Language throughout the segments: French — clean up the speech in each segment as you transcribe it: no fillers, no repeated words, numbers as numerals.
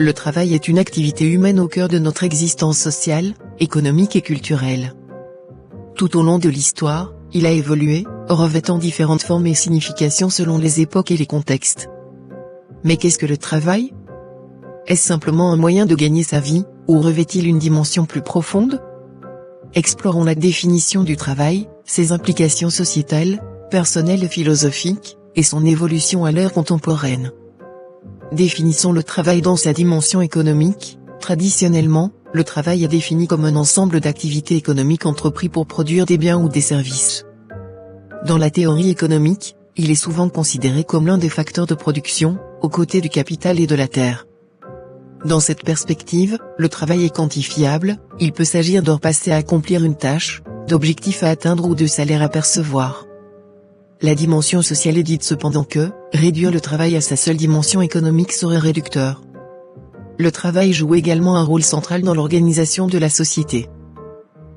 le travail est une activité humaine au cœur de notre existence sociale, économique et culturelle. Tout au long de l'histoire, il a évolué, revêtant différentes formes et significations selon les époques et les contextes. Mais qu'est-ce que le travail ? Est-ce simplement un moyen de gagner sa vie, ou revêt-il une dimension plus profonde ? Explorons la définition du travail, ses implications sociétales, personnelles et philosophiques, et son évolution à l'ère contemporaine. Définissons le travail dans sa dimension économique. Traditionnellement, le travail est défini comme un ensemble d'activités économiques entrepris pour produire des biens ou des services. Dans la théorie économique, il est souvent considéré comme l'un des facteurs de production, aux côtés du capital et de la terre. Dans cette perspective, le travail est quantifiable, il peut s'agir d'heures passées à accomplir une tâche, d'objectifs à atteindre ou de salaires à percevoir. La dimension sociale est dite cependant que, réduire le travail à sa seule dimension économique serait réducteur. Le travail joue également un rôle central dans l'organisation de la société.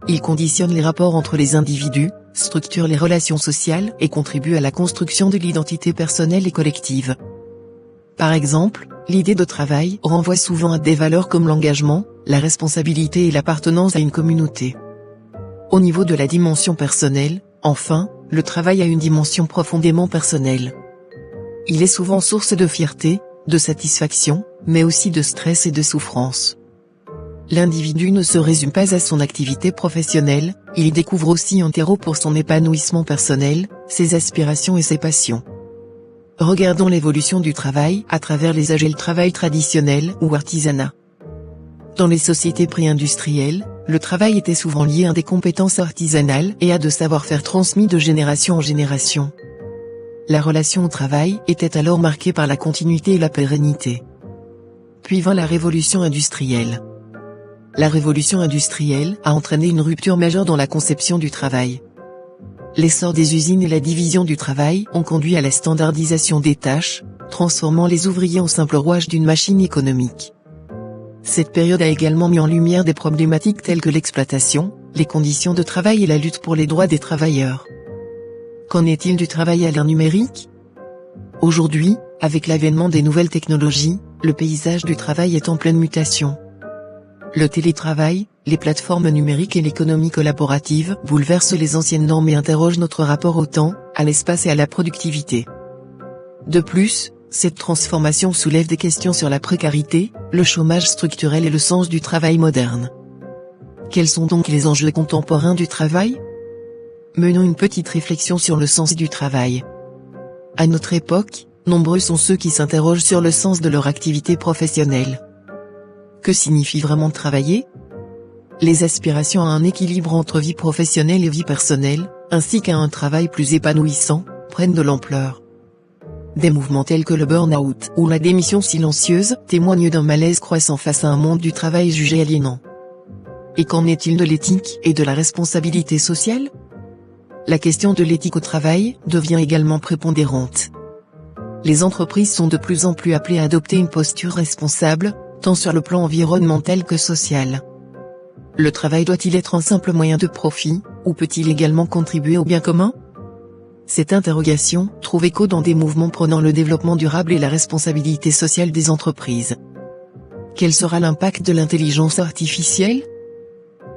Il conditionne les rapports entre les individus, structure les relations sociales et contribue à la construction de l'identité personnelle et collective. Par exemple, l'idée de travail renvoie souvent à des valeurs comme l'engagement, la responsabilité et l'appartenance à une communauté. Au niveau de la dimension personnelle, enfin, le travail a une dimension profondément personnelle. Il est souvent source de fierté, de satisfaction, mais aussi de stress et de souffrance. L'individu ne se résume pas à son activité professionnelle, il y découvre aussi un terreau pour son épanouissement personnel, ses aspirations et ses passions. Regardons l'évolution du travail à travers les âges et le travail traditionnel ou artisanat. Dans les sociétés pré-industrielles, le travail était souvent lié à des compétences artisanales et à de savoir-faire transmis de génération en génération. La relation au travail était alors marquée par la continuité et la pérennité. Puis vint la révolution industrielle. La révolution industrielle a entraîné une rupture majeure dans la conception du travail. L'essor des usines et la division du travail ont conduit à la standardisation des tâches, transformant les ouvriers en simples rouages d'une machine économique. Cette période a également mis en lumière des problématiques telles que l'exploitation, les conditions de travail et la lutte pour les droits des travailleurs. Qu'en est-il du travail à l'ère numérique ? Aujourd'hui, avec l'avènement des nouvelles technologies, le paysage du travail est en pleine mutation. Le télétravail, les plateformes numériques et l'économie collaborative bouleversent les anciennes normes et interrogent notre rapport au temps, à l'espace et à la productivité. De plus, cette transformation soulève des questions sur la précarité, le chômage structurel et le sens du travail moderne. Quels sont donc les enjeux contemporains du travail ? Menons une petite réflexion sur le sens du travail. À notre époque, nombreux sont ceux qui s'interrogent sur le sens de leur activité professionnelle. Que signifie vraiment travailler ? Les aspirations à un équilibre entre vie professionnelle et vie personnelle, ainsi qu'à un travail plus épanouissant, prennent de l'ampleur. Des mouvements tels que le burn-out ou la démission silencieuse témoignent d'un malaise croissant face à un monde du travail jugé aliénant. Et qu'en est-il de l'éthique et de la responsabilité sociale ? La question de l'éthique au travail devient également prépondérante. Les entreprises sont de plus en plus appelées à adopter une posture responsable, tant sur le plan environnemental que social. Le travail doit-il être un simple moyen de profit, ou peut-il également contribuer au bien commun ? Cette interrogation trouve écho dans des mouvements prônant le développement durable et la responsabilité sociale des entreprises. Quel sera l'impact de l'intelligence artificielle ?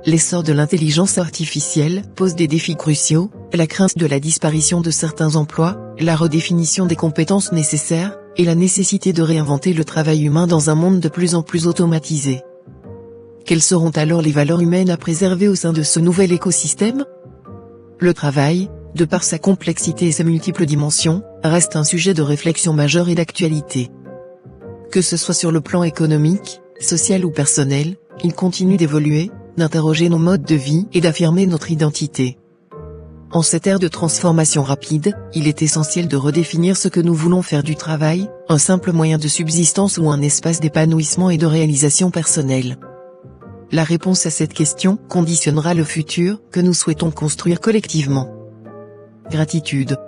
L'essor de l'intelligence artificielle pose des défis cruciaux, la crainte de la disparition de certains emplois, la redéfinition des compétences nécessaires, et la nécessité de réinventer le travail humain dans un monde de plus en plus automatisé. Quelles seront alors les valeurs humaines à préserver au sein de ce nouvel écosystème ? Le travail, de par sa complexité et ses multiples dimensions, reste un sujet de réflexion majeur et d'actualité. Que ce soit sur le plan économique, social ou personnel, il continue d'évoluer, d'interroger nos modes de vie et d'affirmer notre identité. En cette ère de transformation rapide, il est essentiel de redéfinir ce que nous voulons faire du travail, un simple moyen de subsistance ou un espace d'épanouissement et de réalisation personnelle. La réponse à cette question conditionnera le futur que nous souhaitons construire collectivement. Gratitude.